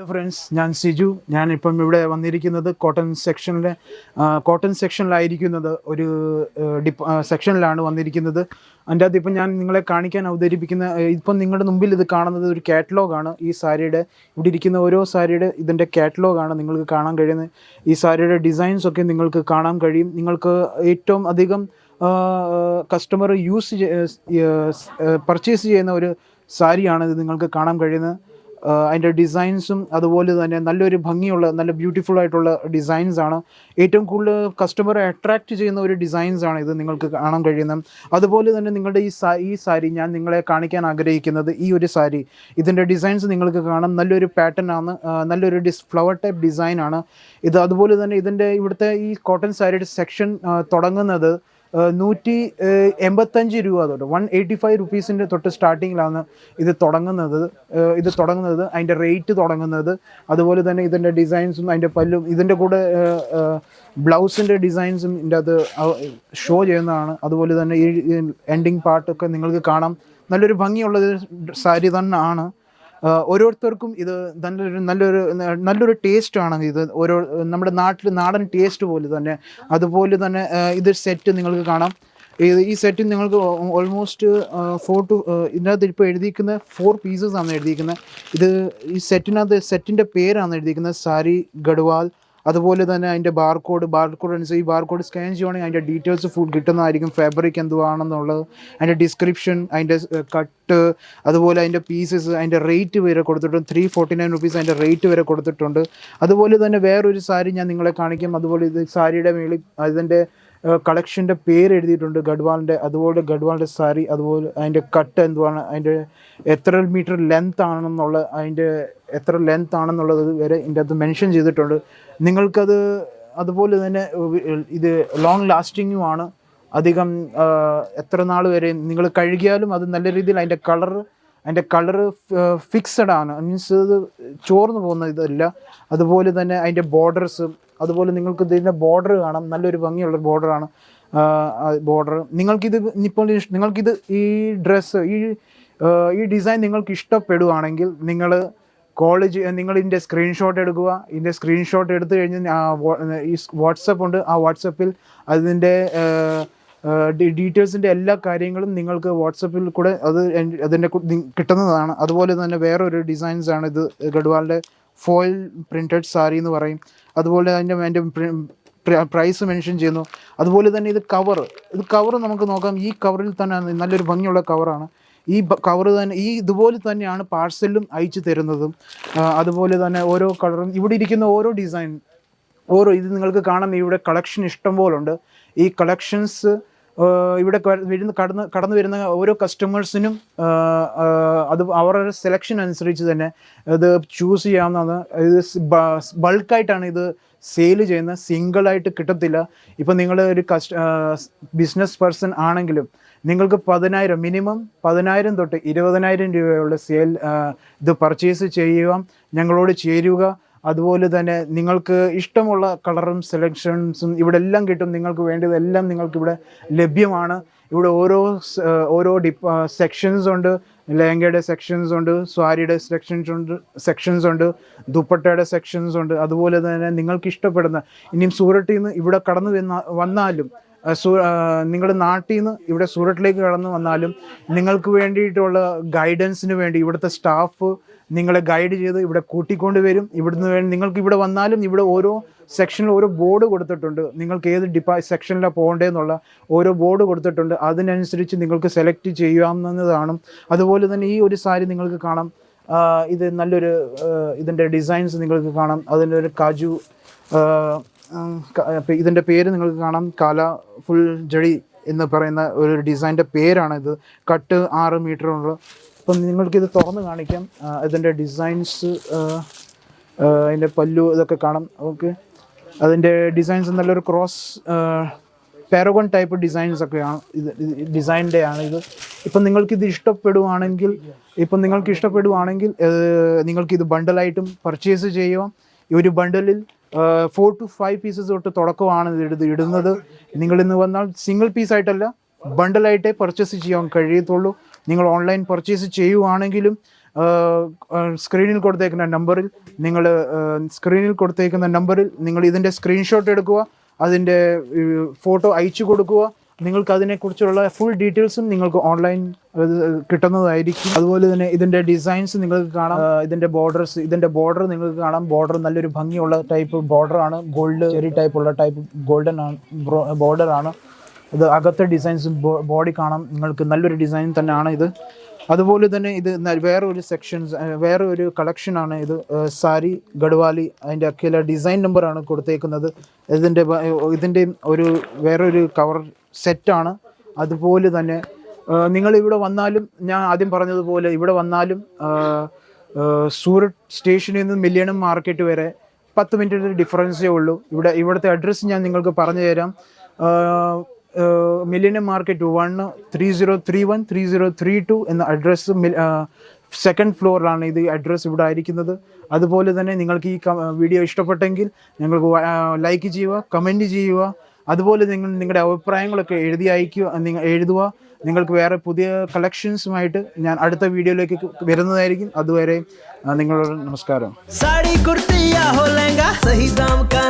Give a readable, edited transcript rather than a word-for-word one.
Hello friends, ഞാൻ സിജു. ഞാനിപ്പം ഇവിടെ വന്നിരിക്കുന്നത് കോട്ടൺ സെക്ഷനിലായിരിക്കുന്നത് ഒരു സെക്ഷനിലാണ് വന്നിരിക്കുന്നത്. അതിൻ്റെ അകത്ത് ഇപ്പം ഞാൻ നിങ്ങളെ കാണിക്കാൻ അവതരിപ്പിക്കുന്ന ഇപ്പം നിങ്ങളുടെ മുമ്പിൽ ഇത് കാണുന്നത് ഒരു കാറ്റലോഗാണ്. ഈ സാരിയുടെ ഇവിടെ ഇരിക്കുന്ന ഓരോ സാരിയുടെ ഇതിൻ്റെ കാറ്റലോഗാണ് നിങ്ങൾക്ക് കാണാൻ കഴിയുന്നത്. ഈ സാരിയുടെ ഡിസൈൻസ് ഒക്കെ നിങ്ങൾക്ക് കാണാൻ കഴിയും. നിങ്ങൾക്ക് ഏറ്റവും അധികം കസ്റ്റമർ പർച്ചേസ് ചെയ്യുന്ന ഒരു സാരിയാണ് ഇത് നിങ്ങൾക്ക് കാണാൻ കഴിയുന്നത്. അതിൻ്റെ ഡിസൈൻസും അതുപോലെ തന്നെ നല്ലൊരു ഭംഗിയുള്ള നല്ല ബ്യൂട്ടിഫുൾ ആയിട്ടുള്ള ഡിസൈൻസാണ്. ഏറ്റവും കൂടുതൽ കസ്റ്റമറെ അട്രാക്റ്റ് ചെയ്യുന്ന ഒരു ഡിസൈൻസാണ് ഇത് നിങ്ങൾക്ക് കാണാൻ കഴിയുന്നത്. അതുപോലെ തന്നെ നിങ്ങളുടെ ഈ സാരി ഞാൻ നിങ്ങളെ കാണിക്കാൻ ആഗ്രഹിക്കുന്നത് ഈ ഒരു സാരി ഇതിൻ്റെ ഡിസൈൻസ് നിങ്ങൾക്ക് കാണാം. നല്ലൊരു പാറ്റേൺ ആണ്, നല്ലൊരു ഫ്ലവർ ടൈപ്പ് ഡിസൈനാണ് ഇത്. അതുപോലെ തന്നെ ഇവിടുത്തെ ഈ കോട്ടൺ സാരിയുടെ സെക്ഷൻ തുടങ്ങുന്നത് 185 രൂപ തൊട്ട് 185 റുപ്പീസിൻ്റെ തൊട്ട് സ്റ്റാർട്ടിങ്ങിലാണ് ഇത് തുടങ്ങുന്നത്. അതിൻ്റെ റേറ്റ് തുടങ്ങുന്നത്. അതുപോലെ തന്നെ ഇതിൻ്റെ ഡിസൈൻസും അതിൻ്റെ പല്ലും ഇതിൻ്റെ കൂടെ ബ്ലൗസിൻ്റെ ഡിസൈൻസും ഇതിൻ്റെ അത് ഷോ ചെയ്യുന്നതാണ്. അതുപോലെ തന്നെ ഈ എൻഡിങ് പാർട്ടൊക്കെ നിങ്ങൾക്ക് കാണാം. നല്ലൊരു ഭംഗിയുള്ള സാരി തന്നെ ആണ്. ഓരോരുത്തർക്കും ഇത് നല്ലൊരു ടേസ്റ്റാണ് ഇത്. നമ്മുടെ നാടൻ ടേസ്റ്റ് പോലെ തന്നെ. അതുപോലെ തന്നെ ഇത് സെറ്റ് നിങ്ങൾക്ക് കാണാം. ഈ സെറ്റ് നിങ്ങൾക്ക് ഓൾമോസ്റ്റ് ഇതിനകത്ത് ഇപ്പോൾ എഴുതിയിരിക്കുന്ന 4 പീസസ് ആണ് എഴുതിയിരിക്കുന്നത്. ഈ സെറ്റിൻ്റെ പേരാണ് എഴുതിയിരിക്കുന്നത് സാരി ഗഡ്വാൾ. അതുപോലെ തന്നെ അതിൻ്റെ ബാർകോഡ് അനുസരിച്ച് ഈ ബാർകോഡ് സ്കാൻ ചെയ്യുവാണെങ്കിൽ അതിൻ്റെ ഡീറ്റെയിൽസ് ഫുൾ കിട്ടുന്നതായിരിക്കും. ഫാബ്രിക് എന്തുവാണെന്നുള്ളത്, അതിൻ്റെ ഡിസ്ക്രിപ്ഷൻ, അതിൻ്റെ കട്ട്, അതുപോലെ അതിൻ്റെ പീസസ്, അതിൻ്റെ റേറ്റ് വരെ കൊടുത്തിട്ടുണ്ട്. 349 റുപ്പീസ് അതിൻ്റെ റേറ്റ് വരെ കൊടുത്തിട്ടുണ്ട്. അതുപോലെ തന്നെ വേറൊരു സാരി ഞാൻ നിങ്ങളെ കാണിക്കും. അതുപോലെ ഇത് സാരിയുടെ മേളിൽ അതിൻ്റെ കളക്ഷൻ്റെ പേര് എഴുതിയിട്ടുണ്ട് ഗഡ്വാളിൻ്റെ. അതുപോലെ ഗഡ്വാളിൻ്റെ സാരി, അതുപോലെ അതിൻ്റെ കട്ട് എന്തുവാണ്, അതിൻ്റെ എത്ര മീറ്റർ ലെങ്ത് ആണെന്നുള്ളത് വരെ ഇതിൻ്റെ അത് മെൻഷൻ ചെയ്തിട്ടുണ്ട്. നിങ്ങൾക്കത് അതുപോലെ തന്നെ ഇത് ലോങ് ലാസ്റ്റിങ്ങുമാണ്. അധികം എത്ര നാൾ വരെ നിങ്ങൾ കഴുകിയാലും അത് നല്ല രീതിയിൽ അതിൻ്റെ കളറ് ഫിക്സഡ് ആണ്. മീൻസ് ഇത് ചോർന്നു പോകുന്ന ഇതല്ല. അതുപോലെ തന്നെ അതിൻ്റെ ബോർഡേഴ്സ്, അതുപോലെ നിങ്ങൾക്ക് ഇതിൻ്റെ ബോർഡർ കാണാം. നല്ലൊരു ഭംഗിയുള്ള ബോർഡറാണ്. നിങ്ങൾക്കിത് ഈ ഡ്രസ്സ് ഈ ഡിസൈൻ നിങ്ങൾക്ക് ഇഷ്ടപ്പെടുവാണെങ്കിൽ നിങ്ങൾ ഇതിൻ്റെ സ്ക്രീൻഷോട്ട് എടുക്കുക. ഇതിൻ്റെ സ്ക്രീൻഷോട്ട് എടുത്തു കഴിഞ്ഞ് ഈ വാട്സപ്പ് ഉണ്ട്. ആ വാട്സപ്പിൽ അതിൻ്റെ ഡീറ്റെയിൽസിൻ്റെ എല്ലാ കാര്യങ്ങളും നിങ്ങൾക്ക് വാട്സപ്പിൽ കൂടെ അതിൻ്റെ കിട്ടുന്നതാണ്. അതുപോലെ തന്നെ വേറൊരു ഡിസൈൻസാണ് ഇത്. ഗഡ്വാളിൻ്റെ ഫോയിൽ പ്രിൻറ്റഡ് സാരി എന്ന് പറയും. അതുപോലെ അതിൻ്റെ പ്രൈസ് മെൻഷൻ ചെയ്യുന്നു. അതുപോലെ തന്നെ ഇത് കവർ നമുക്ക് നോക്കാം. ഈ കവറിൽ തന്നെ നല്ലൊരു ഭംഗിയുള്ള കവറാണ്. ഈ കവർ തന്നെ ഇതുപോലെ തന്നെയാണ് പാഴ്സലും അയച്ചു തരുന്നതും. അതുപോലെ തന്നെ ഓരോ കളറും ഇവിടെ ഇരിക്കുന്ന ഓരോ ഡിസൈൻ ഇത് നിങ്ങൾക്ക് കാണാം. ഇവിടെ കളക്ഷൻ ഇഷ്ടം പോലെ ഉണ്ട്. ഈ കളക്ഷൻസ് ഇവിടെ കടന്നു വരുന്ന ഓരോ കസ്റ്റമേഴ്സിനും അത് അവരുടെ സെലക്ഷൻ അനുസരിച്ച് തന്നെ ഇത് ചൂസ് ചെയ്യാവുന്നതാണ്. ഇത് ബൾക്കായിട്ടാണ് ഇത് സെയിൽ ചെയ്യുന്നത്, സിംഗിളായിട്ട് കിട്ടത്തില്ല. ഇപ്പം നിങ്ങൾ ഒരു ബിസിനസ് പേഴ്സൺ ആണെങ്കിലും നിങ്ങൾക്ക് മിനിമം 10,000 തൊട്ട് 20,000 രൂപയുള്ള ഇത് പർച്ചേസ് ചെയ്യുക, ഞങ്ങളോട് ചേരുക. അതുപോലെ തന്നെ നിങ്ങൾക്ക് ഇഷ്ടമുള്ള കളറും സെലക്ഷൻസും ഇവിടെ എല്ലാം കിട്ടും. നിങ്ങൾക്ക് വേണ്ടതെല്ലാം നിങ്ങൾക്കിവിടെ ലഭ്യമാണ്. ഇവിടെ ഓരോ സെക്ഷൻസ് ഉണ്ട്. ലെഹങ്കയുടെ സെക്ഷൻസ് ഉണ്ട്, സാരിയുടെ സെക്ഷൻസ് ഉണ്ട്, ദുപ്പട്ടയുടെ സെക്ഷൻസ് ഉണ്ട്. അതുപോലെ തന്നെ നിങ്ങൾക്ക് ഇഷ്ടപ്പെടുന്ന ഇനിയും സൂററ്റിൽ നിന്ന് ഇവിടെ കടന്നു വന്നാലും നിങ്ങളുടെ നാട്ടിൽ നിന്ന് ഇവിടെ സൂററ്റിലേക്ക് കടന്നു വന്നാലും നിങ്ങൾക്ക് വേണ്ടിയിട്ടുള്ള ഗൈഡൻസിന് വേണ്ടി ഇവിടുത്തെ സ്റ്റാഫ് നിങ്ങളെ ഗൈഡ് ചെയ്ത് ഇവിടെ കൂട്ടിക്കൊണ്ടുവരും. നിങ്ങൾക്ക് ഇവിടെ വന്നാലും ഇവിടെ ഓരോ സെക്ഷനിൽ ഓരോ ബോർഡ് കൊടുത്തിട്ടുണ്ട്. നിങ്ങൾക്ക് ഏത് സെക്ഷനിലാണ് പോകേണ്ടതെന്നുള്ള ഓരോ ബോർഡ് കൊടുത്തിട്ടുണ്ട്. അതിനനുസരിച്ച് നിങ്ങൾക്ക് സെലക്ട് ചെയ്യാവുന്നതാണ്. അതുപോലെ തന്നെ ഈ ഒരു സാരി നിങ്ങൾക്ക് കാണാം. ഇത് നല്ലൊരു ഇതിൻ്റെ ഡിസൈൻസ് നിങ്ങൾക്ക് കാണാം. അതിൻ്റെ ഒരു കാജു ഇതിൻ്റെ പേര് നിങ്ങൾക്ക് കാണാം. കാല ഫുൾ ജടി എന്ന് പറയുന്ന ഒരു ഡിസൈൻ്റെ പേരാണിത്. കട്ട് 6 മീറ്ററുള്ള. അപ്പം നിങ്ങൾക്കിത് തുറന്ന് കാണിക്കാം. ഇതിൻ്റെ ഡിസൈൻസ്, അതിൻ്റെ പല്ലു ഇതൊക്കെ കാണാം. ഓക്കെ, അതിൻ്റെ ഡിസൈൻസ് നല്ലൊരു ക്രോസ് പാരഗോൺ ടൈപ്പ് ഡിസൈൻസ് ഒക്കെയാണ് ഡിസൈനിൻ്റെ ആണ് ഇത്. ഇപ്പം നിങ്ങൾക്കിത് ഇഷ്ടപ്പെടുവാണെങ്കിൽ നിങ്ങൾക്കിത് ബണ്ടിലായിട്ടും പർച്ചേസ് ചെയ്യുക. ഈ ഒരു ബണ്ടിലിൽ 4 to 5 പീസസ് തൊട്ട് തുടക്കമാണ് ഇടുന്നത്. നിങ്ങളിന്ന് വന്നാൽ സിംഗിൾ പീസായിട്ടല്ല, ബണ്ടിലായിട്ടേ പർച്ചേസ് ചെയ്യാൻ കഴിയത്തുള്ളൂ. നിങ്ങൾ ഓൺലൈൻ പർച്ചേസ് ചെയ്യുവാണെങ്കിലും സ്ക്രീനിൽ കൊടുത്തേക്കുന്ന നമ്പറിൽ നിങ്ങൾ ഇതിൻ്റെ സ്ക്രീൻഷോട്ട് എടുക്കുക, അതിൻ്റെ ഫോട്ടോ അയച്ചു കൊടുക്കുക. നിങ്ങൾക്ക് അതിനെക്കുറിച്ചുള്ള ഫുൾ ഡീറ്റെയിൽസും നിങ്ങൾക്ക് ഓൺലൈൻ കിട്ടുന്നതായിരിക്കും. അതുപോലെ തന്നെ ഇതിൻ്റെ ഡിസൈൻസ് നിങ്ങൾക്ക് കാണാം. ഇതിൻ്റെ ബോർഡർ നിങ്ങൾക്ക് കാണാം. ബോർഡർ നല്ലൊരു ഭംഗിയുള്ള ടൈപ്പ് ബോർഡറാണ്. ഗോൾഡ് ചെറി ടൈപ്പുള്ള ടൈപ്പ് ഗോൾഡൻ ആണ് ബോർഡറാണ് ഇത്. അകത്തെ ഡിസൈൻസ് ബോഡി കാണാം നിങ്ങൾക്ക്. നല്ലൊരു ഡിസൈൻ തന്നെയാണ് ഇത്. അതുപോലെ തന്നെ ഇത് വേറെ ഒരു കളക്ഷനാണ് ഇത്. സാരി ഗഡ്വാലി അതിൻ്റെ അഖില ഡിസൈൻ നമ്പറാണ് കൊടുത്തേക്കുന്നത്. ഇതിൻ്റെ വേറൊരു കവർ സെറ്റാണ്. അതുപോലെ തന്നെ നിങ്ങളിവിടെ വന്നാലും, ഞാൻ ആദ്യം പറഞ്ഞതുപോലെ ഇവിടെ വന്നാലും സൂറത്ത് സ്റ്റേഷനിൽ നിന്ന് മില്ലേനിയം മാർക്കറ്റ് വരെ 10 മിനിറ്റ് ഡിഫറൻസേ ഉള്ളൂ. ഇവിടുത്തെ അഡ്രസ്സ് ഞാൻ നിങ്ങൾക്ക് പറഞ്ഞു തരാം. മില്ലേനിയം മാർക്കറ്റ് 1 3031 3032 എന്ന അഡ്രസ്സ് 2nd ഫ്ലോറിലാണ് ഇത് അഡ്രസ്സ് ഇവിടെ ആയിരിക്കുന്നത്. അതുപോലെ തന്നെ നിങ്ങൾക്ക് ഈ വീഡിയോ ഇഷ്ടപ്പെട്ടെങ്കിൽ നിങ്ങൾക്ക് ലൈക്ക് ചെയ്യുക, കമൻറ്റ് ചെയ്യുക. അതുപോലെ നിങ്ങളുടെ അഭിപ്രായങ്ങളൊക്കെ എഴുതുക. നിങ്ങൾക്ക് വേറെ പുതിയ കളക്ഷൻസുമായിട്ട് ഞാൻ അടുത്ത വീഡിയോയിലേക്ക് വരുന്നതായിരിക്കും. അതുവരെ നിങ്ങളോട് നമസ്കാരം. സാരി കുർത്തിയാ ഹോ ലഹംഗാ സഹി ദാം കാ